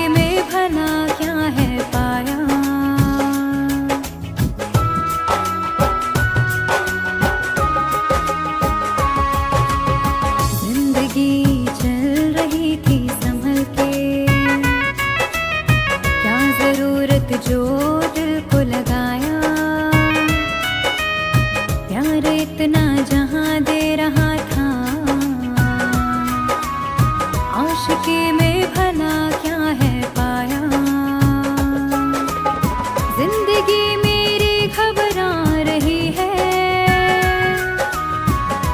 में भला क्या है पाया। जिंदगी चल रही थी संभल के, क्या जरूरत जो दिल को लगाया। प्यार इतना जहां दे रहा था, आशिकी में भला क्या है पाया। जिंदगी मेरी घबरा रही है,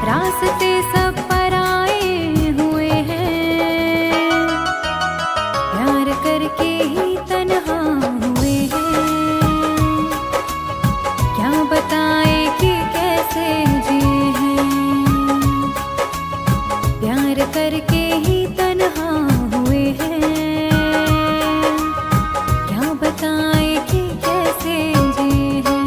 रास्ते सब पराए हुए हैं। प्यार करके ही तन्हा हुए हैं, क्या बताए कि कैसे जिए हैं। प्यार करके ही तन्हा हुए हैं, क्या बताए कि कैसे जिए हैं।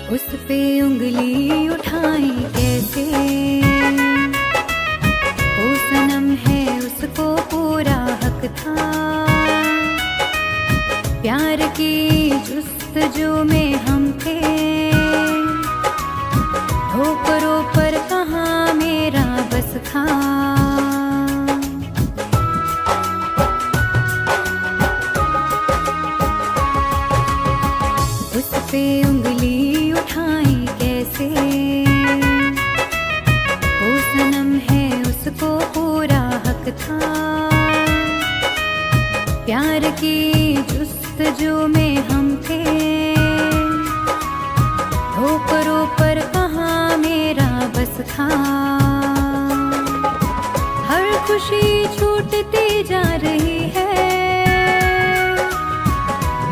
उस पे उंगली उठाई कैसे, वो सनम है उसको पूरा हक था। प्यार की जुस्तजू में हम थे, ठोकरों पर कहाँ मेरा बस था। उस पे उंगली उठाई कैसे, वो सनम है उसको पूरा हक था। प्यार की जुस्तजू में हम थे, ठोकरों पर कहाँ मेरा बस था। हर खुशी छूटती जा रही है,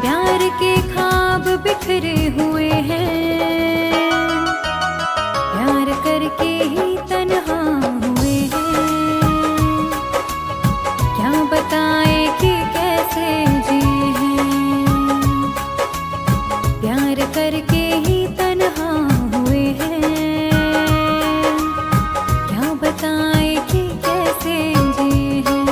प्यार के ख्वाब बिखरे हुए हैं। प्यार करके ही तन्हा हुए हैं, क्या बताए कि कैसे जिए हैं। प्यार करके ही तन्हा हुए हैं, क्या बताए कि कैसे जिए हैं।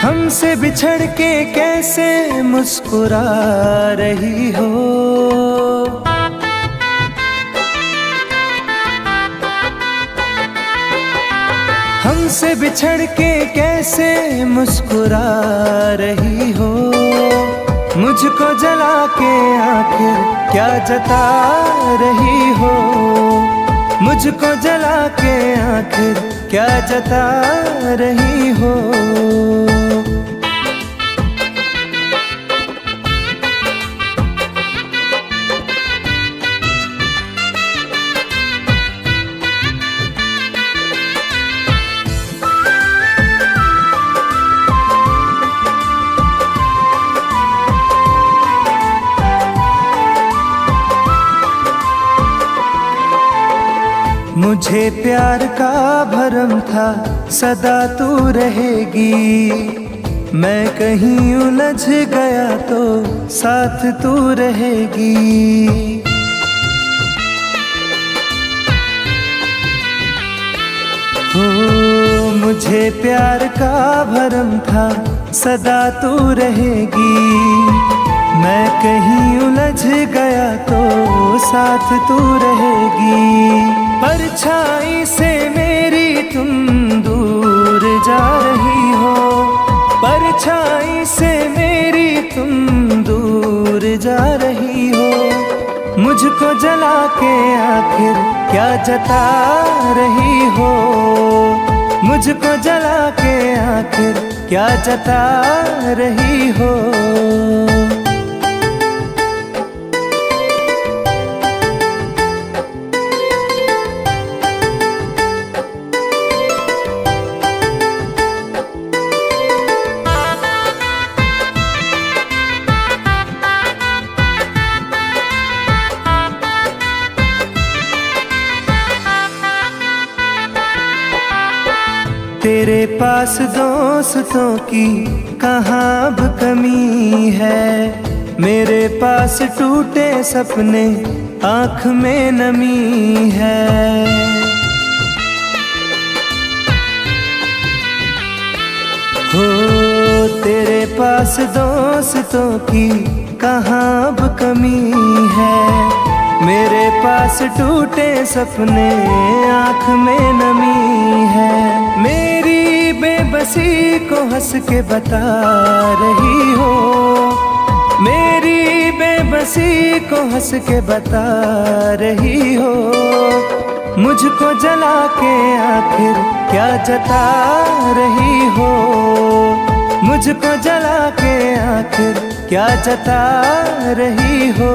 हमसे बिछड़ के कैसे मुस्कुरा रही हो। हमसे बिछड़ के कैसे मुस्कुरा रही हो। मुझको जला के आखिर क्या जता रही हो। मुझको जला के आखिर क्या जता रही हो। मुझे प्यार का भरम था सदा तू रहेगी। मैं कहीं उलझ गया तो साथ तू रहेगी। हो मुझे प्यार का भरम था सदा तू रहेगी। मैं कहीं उलझ गया तो साथ तू रहेगी। परछाई से मेरी तुम दूर जा रही हो। परछाई से मेरी तुम दूर जा रही हो। मुझको जला के आखिर क्या जता रही हो, मुझको जला के आखिर क्या जता रही हो। तेरे पास दोस्तों की कहाँ अब कमी है, मेरे पास टूटे सपने आँख में नमी है। हो तेरे पास दोस्तों की कहाँ अब कमी है, मेरे पास टूटे सपने आँख में नमी है। मेरी बेबसी को हंस के बता रही हो, मेरी बेबसी को हंस के बता रही हो। मुझको जला के आखिर क्या जता रही हो, मुझको जला के आखिर क्या जता रही हो।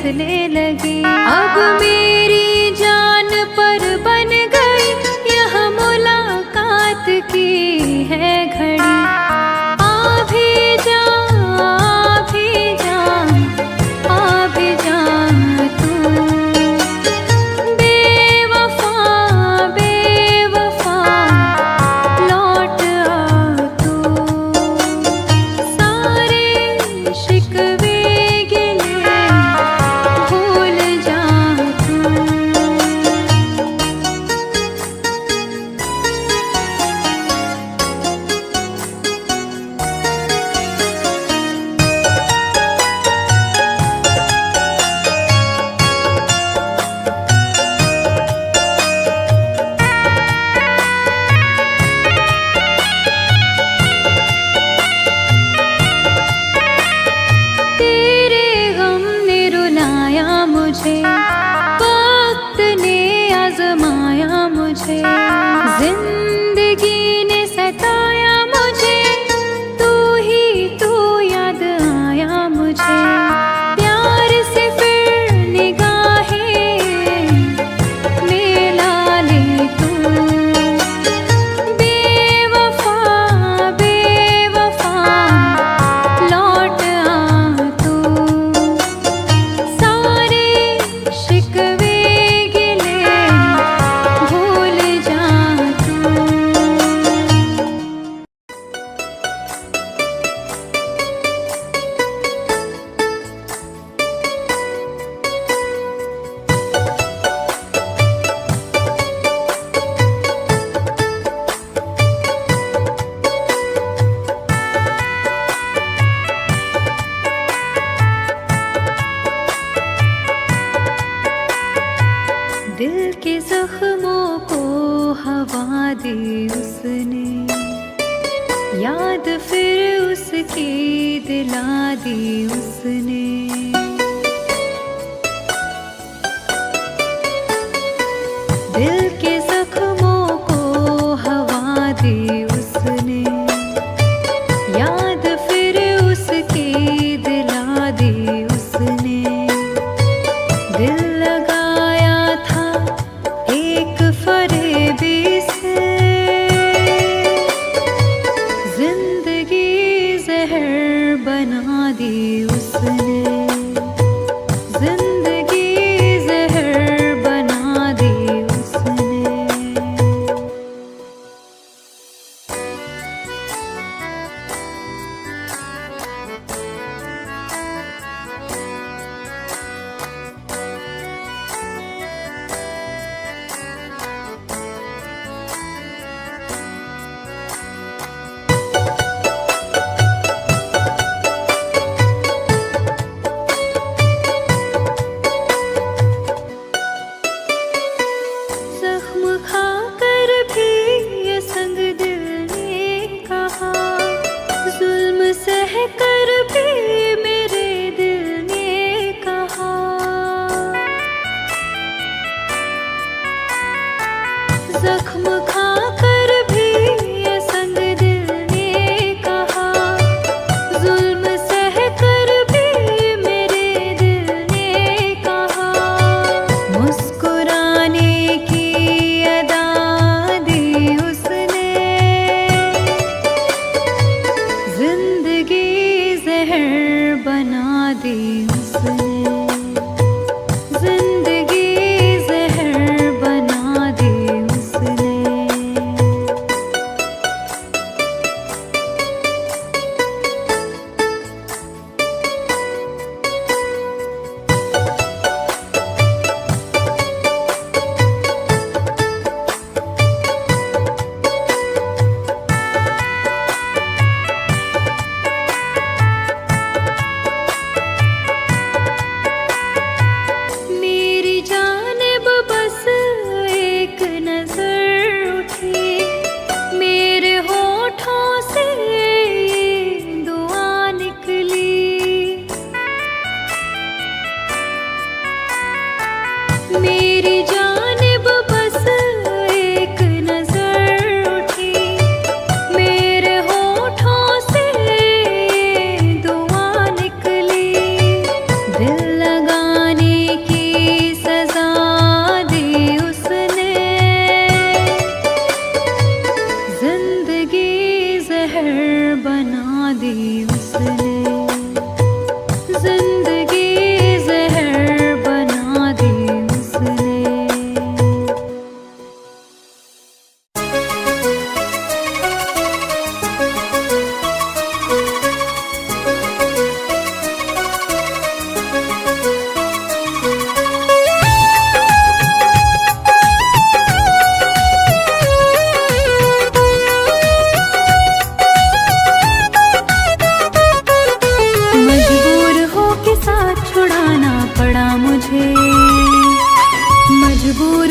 फिसलने लगी। अब मेरी जान पर बन गई यह मुलाकात की है घड़ी। आ भी जा, आ भी जा, आ भी जा तू। बेवफा, बेवफा लौट आ तू। सारे शिकवे गिले भूल जा तू। तेरे गम ने रुलाया मुझे, वक्त ने आजमाया मुझे। जिंदगी ने सताया मुझे, तू ही तू याद आया मुझे। प्यार से फिर निगाहें मिला ले तू। बेवफा, बेवफा लौट आ तू। सारे शिकवे गिले भूल जा तू। दिल के जख्मों को हवा दी उसने, याद फिर उसकी दिला दी उसने। दिल के जख्मों को हवा दी उसने, याद फिर उसकी दिला दी उसने। दिल लगाया था एक फरेबी से, जिंदगी जहर बना दी उसने। जिंदगी जहर बना दी उसने। जख्म खाकर भी ये संग दिल ने कहा, जुल्म सह कर भी मेरे दिल ने कहा। जख्म खाकर भी ये संग दिल ने कहा, जुल्म सह कर भी मेरे दिल ने कहा। मुस्कुराने की अदा दी उसने, जिंदगी जहर बना दी उसने। जिंदगी जहर बना दी उसने।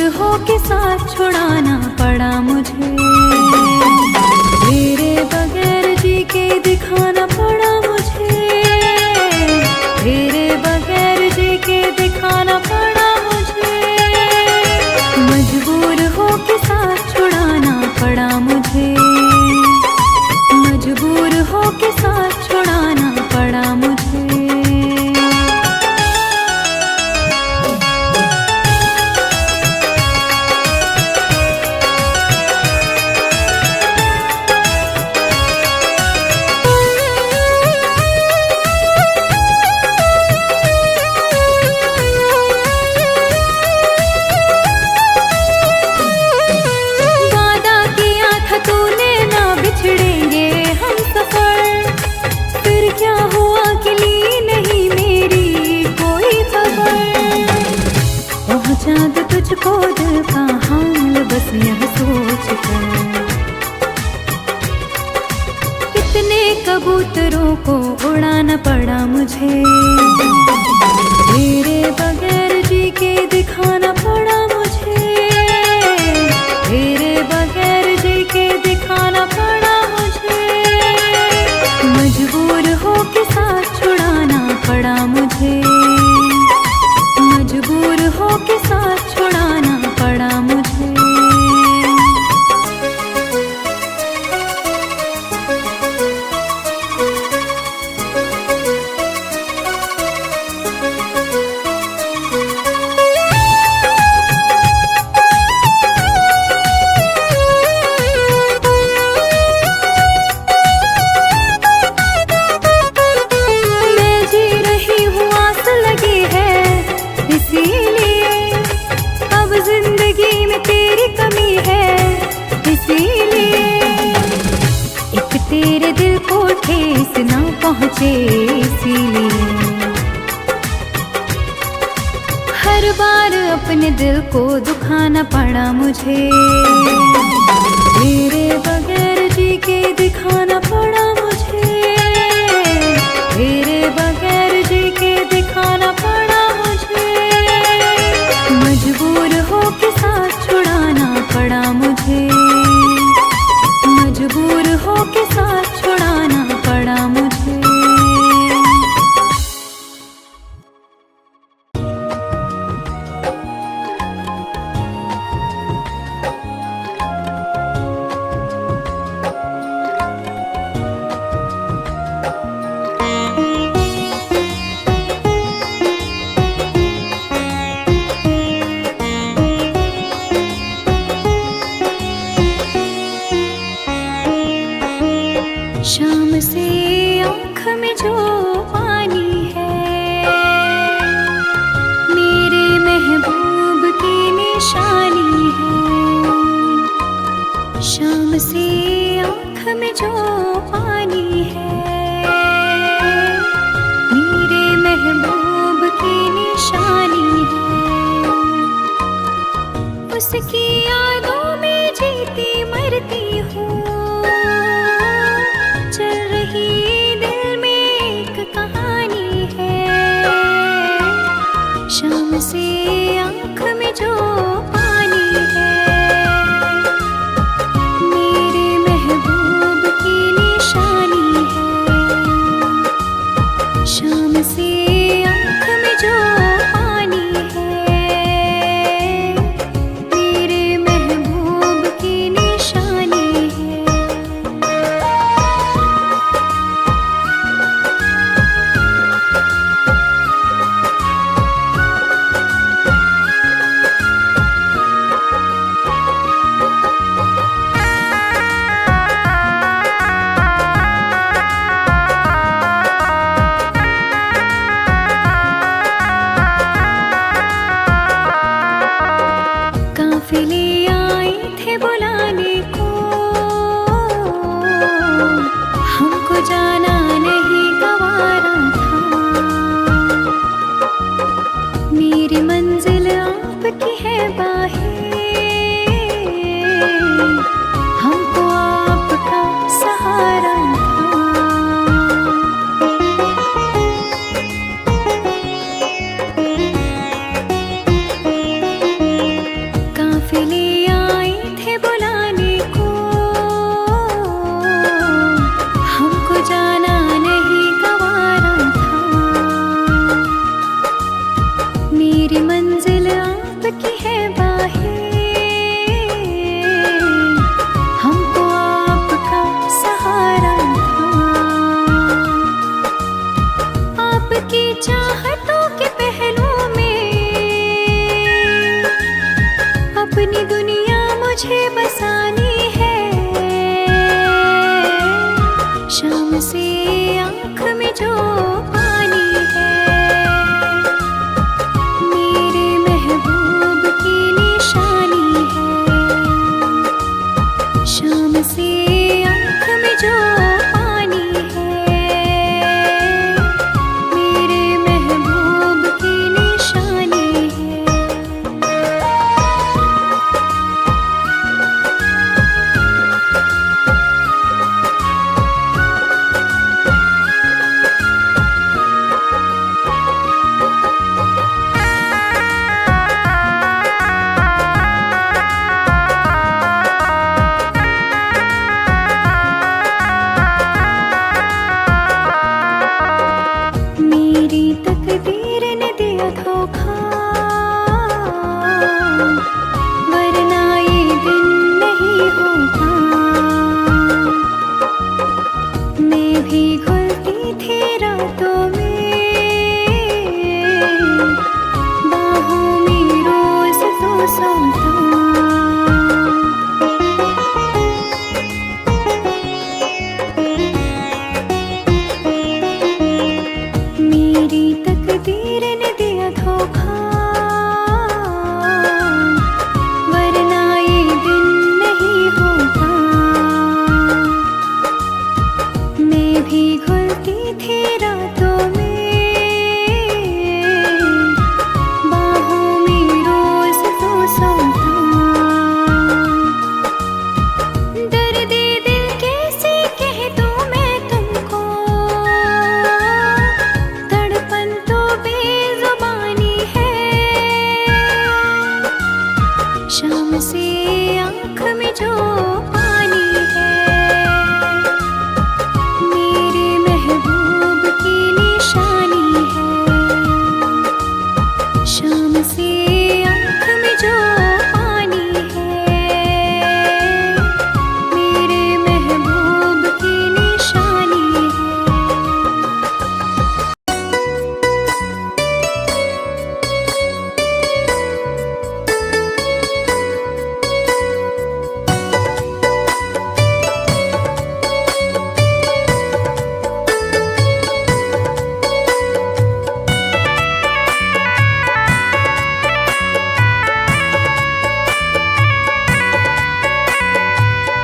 हो के साथ छुड़ाना पड़ा मुझे, तेरे बगैर जी के दिखाना पड़ा मुझे, तेरे बगैर जी के दिखाना पड़ा मुझे, मजबूर हो के साथ छुड़ाना पड़ा मुझे, मजबूर हो के साथ छुड़ाना पड़ा मुझे। चाँद तुझको दिल का हाल बस यह सोच कर, कितने कबूतरों को उड़ाना पड़ा मुझे, तेरे बगैर जी के दिखाना पड़ा मुझे, तेरे बगैर जी के दिखाना पड़ा मुझे, मजबूर हो के साथ छुड़ाना पड़ा मुझे, मजबूर हो के साथ छुड़ाना पड़ा मुझे। मैं जी रही हूँ आस लगी है इसीलिए, अब जिंदगी में तेरी कमी है इसीलिए, एक तेरे दिल को ठेस ना पहुँचे इसीलिए, हर बार अपने दिल को दुखाना पड़ा मुझे, तेरे बगैर जी के दिखाना पड़ा मुझे, तेरे बगैर जी के दिखाना पड़ा मुझे, मजबूर हो के साथ छुड़ाना पड़ा मुझे, मजबूर हो के साथ छुड़ाना पड़ा मुझे। शाम से आँख में जो पानी है, मेरे महबूब की निशानी है, शाम से आँख में जो पानी है, मेरे महबूब की निशानी है, उसकी यादों में जीती मरती हूँ, चल रही दिल में एक कहानी है, शाम से आँख में जो पानी है, मेरे महबूब की निशानी है, शाम से आँख में जो पानी है, मेरे महबूब की मुझे बसानी है। शाम से आँख में जो पानी है, मेरे महबूब की निशानी है। शाम से आँख में जो पानी है, मेरे महबूब की निशानी है। मेरी तकदीर ने दिया धोखा, वरना ये दिन नहीं होता। मैं भी घुलती थी रातों में, बाहों में रोज तो सोता। मेरी तकदीर ने दिया धोखा, वरना ये दिन नहीं होता। मैं भी घुलती थी रातों में, बाहों में रोज तो सोता। दर्द-ए दिल कैसे कह दूं मैं तुमको, तड़पन तो बेजुबानी है। शाम से आँख में जो पानी है, मेरे महबूब की निशानी है। शाम से आँख में जो पानी है, मेरे महबूब की निशानी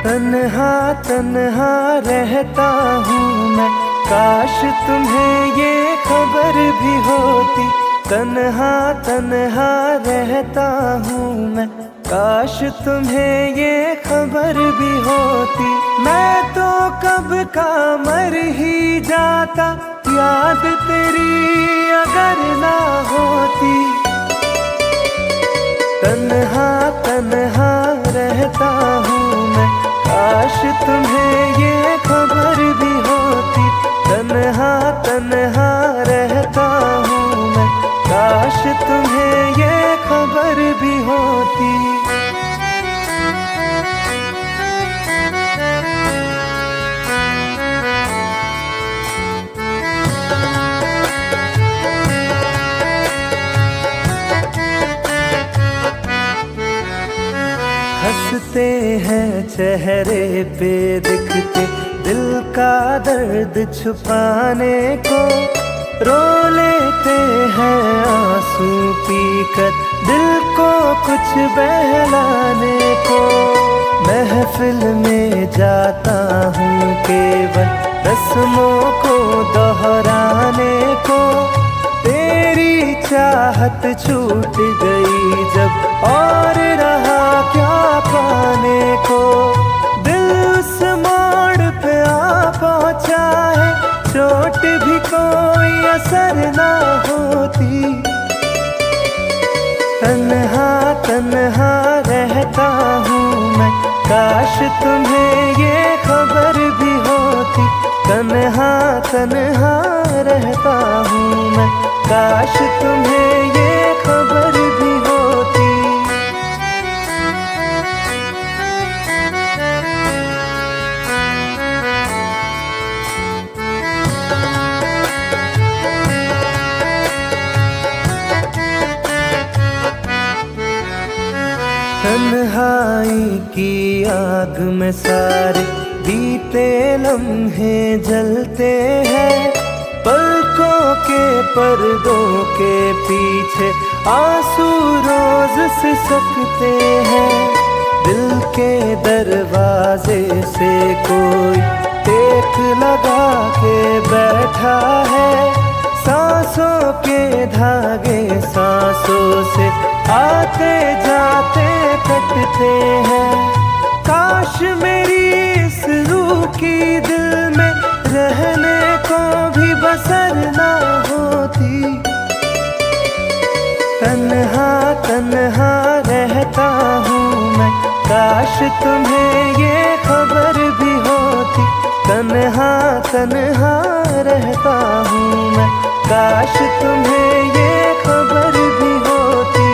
तन्हा तन्हा रहता हूँ मैं, काश तुम्हें ये खबर भी होती। तन्हा तन्हा रहता हूँ मैं, काश तुम्हें ये खबर भी होती। मैं तो कब का मर ही जाता, याद तेरी अगर ना होती। तन्हा तन्हा रहता हूँ मैं, काश तुम्हें ये खबर भी होती। तन्हा तन्हा रहता हूँ मैं, काश तुम्हें ये खबर भी होती। हंसते हैं चेहरे पे दिखते, दिल का दर्द छुपाने को। रो लेते हैं आंसू पीकर, दिल को कुछ बहलाने को। महफिल में जाता हूँ केवल रस्मों को दोहराने को। तेरी चाहत छूट गई जब, और रहा क्या पाने को। दिल उस मोड़ पे आ पहुँचा है, चोट भी कोई असर ना होती। तन्हा तन्हा रहता हूँ मैं, काश तुम्हें ये खबर भी होती। तन्हा तन्हा रहता हूँ मैं, काश तुम्हें ये खबर भी होती। तन्हा तन्हाई की आग में सारे बीते लम्हे जलते हैं। पलकों के पर्दों के पीछे आंसू रोज सिसकते हैं। दिल के दरवाजे से कोई टेक लगा के बैठा है। सांसों के धागे सांसों से आते जाते कटते हैं। काश मेरी इस रूह की दिल में रहने को भी बसर ना होती। तन्हा तन्हा रहता हूँ मैं, काश तुम्हें ये खबर भी होती। तन्हा तन्हा रहता हूँ मैं, काश तुम्हें ये खबर भी होती।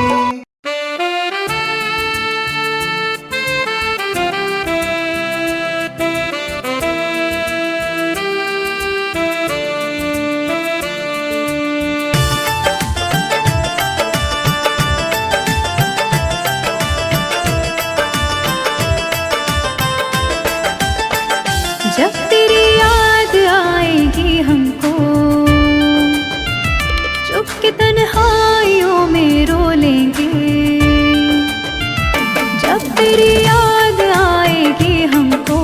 जब तेरी याद आएगी हमको, चुप के तन्हाइयों में रो लेंगे। जब तेरी याद आएगी हमको,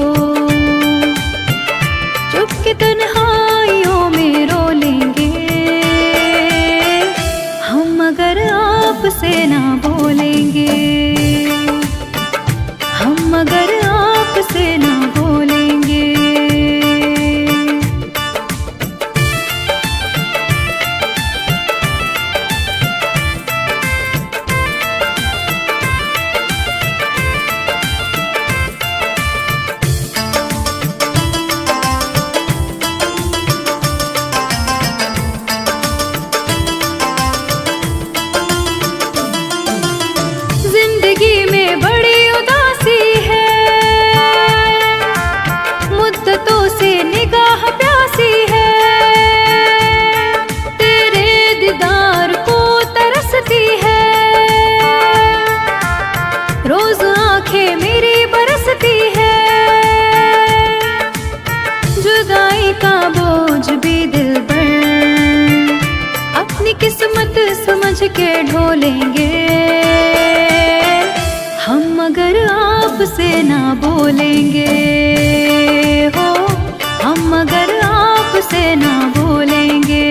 चुप के तन्हाइयों में रो लेंगे। हम अगर आपसे ना बोलेंगे, हम अगर आपसे ना बोलेंगे। जिंदगी में बड़ी उदासी है, मुद्दतों से निगाह प्यासी है। तेरे दीदार को तरसती है, रोज आंखें मेरी बरसती है। जुदाई का बोझ भी दिल पर अपनी किस्मत समझ के ढोलेंगे। हम अगर आपसे ना बोलेंगे हो, हम अगर आपसे ना बोलेंगे।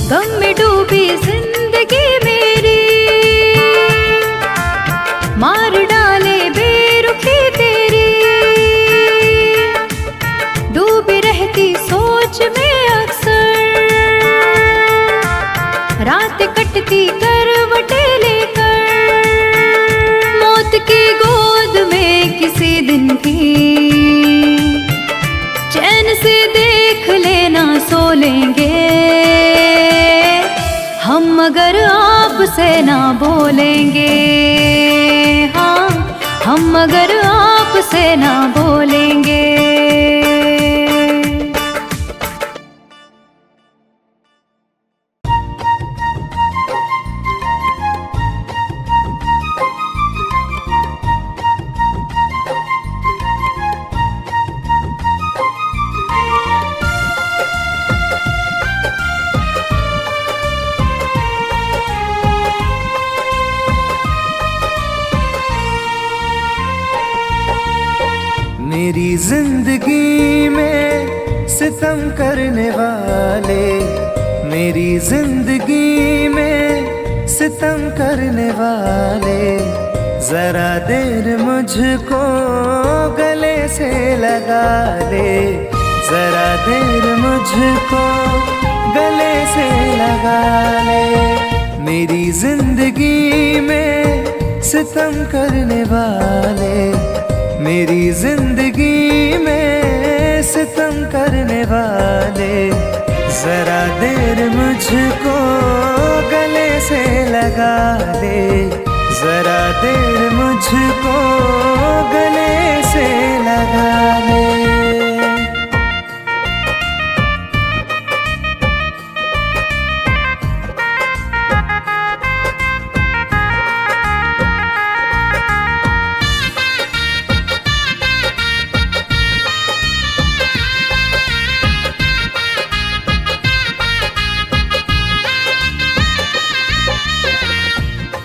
गम में डूबी जिंदगी मेरी, मार डाले बेरुखी तेरी। डूबी रहती सोच में अक्सर, रात कटती करवटे लेकर। मौत की गोद में किसी दिन भी चैन से देख लेना सो लेंगे। हम अगर आपसे ना बोलेंगे, हाँ हम अगर आपसे ना बोलेंगे। मेरी जिंदगी में सितम करने वाले, मेरी जिंदगी में सितम करने वाले। जरा देर मुझको गले से लगा ले, जरा देर मुझको गले से लगा ले। मेरी जिंदगी में सितम करने वाले, मेरी जिंदगी में सितम करने वाले, जरा देर मुझको गले से लगा ले, जरा देर मुझको गले से लगा ले।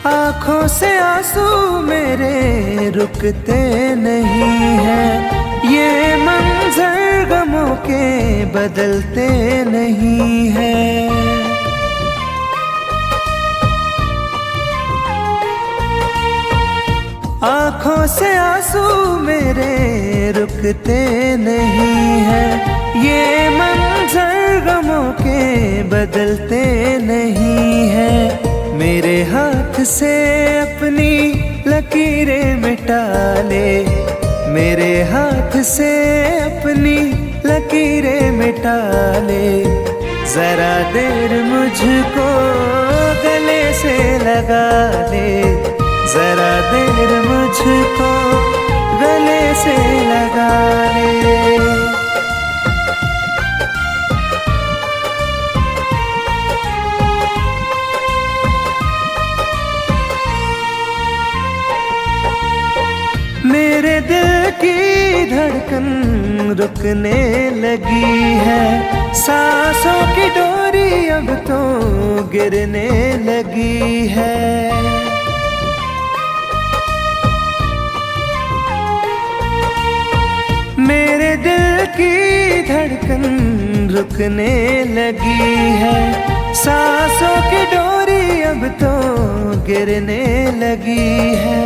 आँखों से आंसू मेरे रुकते नहीं हैं, ये मंजर गमों के बदलते नहीं हैं। आँखों से आंसू मेरे रुकते नहीं हैं, ये मंजर गमों के बदलते नहीं हैं। मेरे हाथ से अपनी लकीरें मिटा ले, मेरे हाथ से अपनी लकीरें मिटा ले, जरा देर मुझको गले से लगा ले, जरा देर मुझको गले से लगा ले। मेरे दिल की धड़कन रुकने लगी है, सांसों की डोरी अब तो गिरने लगी है। मेरे दिल की धड़कन रुकने लगी है, सांसों की डोरी अब तो गिरने लगी है।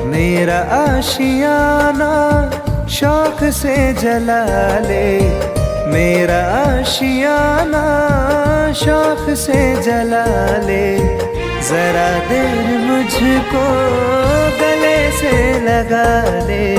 मेरा आशियाना शौक से जला ले, मेरा आशियाना शौक से जला ले, जरा देर मुझको गले से लगा ले,